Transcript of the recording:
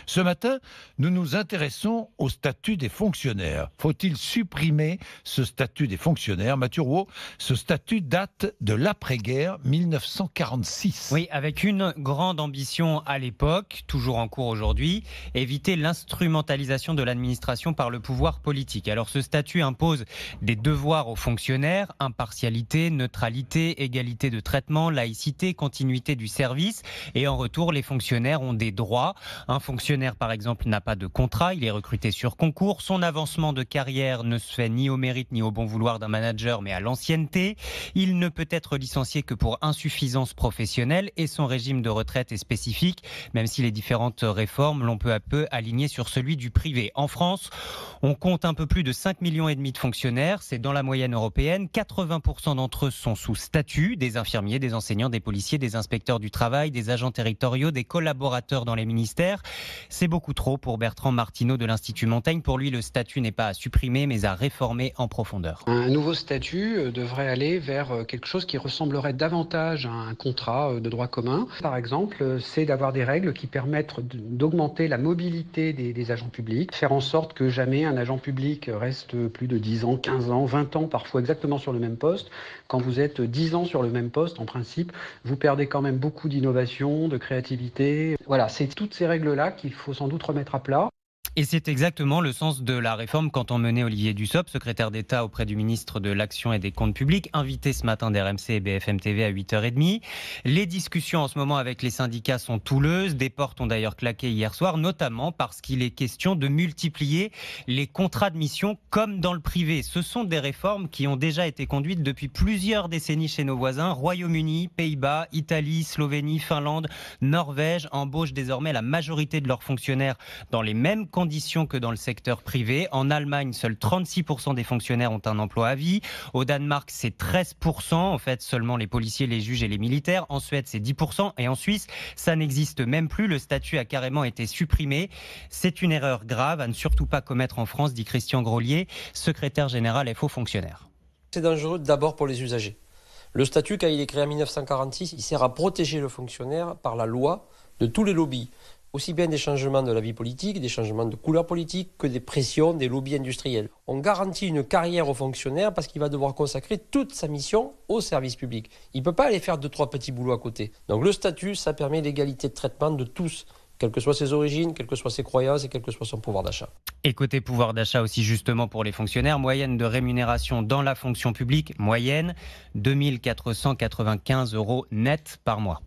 Ce matin, nous nous intéressons au statut des fonctionnaires. Faut-il supprimer ce statut des fonctionnaires? Mathieu Rouault, ce statut date de l'après-guerre 1946. Oui, avec une grande ambition à l'époque, toujours en cours aujourd'hui, éviter l'instrumentalisation de l'administration par le pouvoir politique. Alors ce statut impose des devoirs aux fonctionnaires, impartialité, neutralité, égalité de traitement, laïcité, continuité du service. Et en retour, les fonctionnaires ont des droits. Un fonctionnaire, par exemple, n'a pas de contrat, il est recruté sur concours. Son avancement de carrière ne se fait ni au mérite ni au bon vouloir d'un manager, mais à l'ancienneté. Il ne peut être licencié que pour insuffisance professionnelle et son régime de retraite est spécifique, même si les différentes réformes l'ont peu à peu aligné sur celui du privé. En France, on compte un peu plus de 5,5 millions de fonctionnaires. C'est dans la moyenne européenne. 80% d'entre eux sont sous statut, des infirmiers, des enseignants, des policiers, des inspecteurs du travail, des agents territoriaux, des collaborateurs dans les ministères. C'est beaucoup trop pour Bertrand Martineau de l'Institut Montaigne. Pour lui, le statut n'est pas à supprimer, mais à réformer en profondeur. Un nouveau statut devrait aller vers quelque chose qui ressemblerait davantage à un contrat de droit commun. Par exemple, c'est d'avoir des règles qui permettent d'augmenter la mobilité des agents publics, faire en sorte que jamais un agent public reste plus de 10 ans, 15 ans, 20 ans, parfois exactement sur le même poste. Quand vous êtes 10 ans sur le même poste, en principe, vous perdez quand même beaucoup d'innovation, de créativité. Voilà, c'est toutes ces règles-là qu'il faut sans doute remettre à plat. Et c'est exactement le sens de la réforme qu'entend mener Olivier Dussopt, secrétaire d'État auprès du ministre de l'Action et des Comptes Publics, invité ce matin d'RMC et BFM TV à 8h30. Les discussions en ce moment avec les syndicats sont houleuses. Des portes ont d'ailleurs claqué hier soir, notamment parce qu'il est question de multiplier les contrats de mission comme dans le privé. Ce sont des réformes qui ont déjà été conduites depuis plusieurs décennies chez nos voisins. Royaume-Uni, Pays-Bas, Italie, Slovénie, Finlande, Norvège embauchent désormais la majorité de leurs fonctionnaires dans les mêmes conditions que dans le secteur privé. En Allemagne, seuls 36% des fonctionnaires ont un emploi à vie. Au Danemark, c'est 13%. En fait, seulement les policiers, les juges et les militaires. En Suède, c'est 10%. Et en Suisse, ça n'existe même plus. Le statut a carrément été supprimé. C'est une erreur grave à ne surtout pas commettre en France, dit Christian Grolier, secrétaire général FO fonctionnaire. C'est dangereux d'abord pour les usagers. Le statut, quand il est créé en 1946, il sert à protéger le fonctionnaire par la loi de tous les lobbies. Aussi bien des changements de la vie politique, des changements de couleur politique, que des pressions des lobbies industriels. On garantit une carrière au fonctionnaire parce qu'il va devoir consacrer toute sa mission au service public. Il ne peut pas aller faire 2-3 petits boulots à côté. Donc le statut, ça permet l'égalité de traitement de tous, quelles que soient ses origines, quelles que soient ses croyances et quel que soit son pouvoir d'achat. Et côté pouvoir d'achat aussi justement pour les fonctionnaires, moyenne de rémunération dans la fonction publique, moyenne 2 495 € net par mois.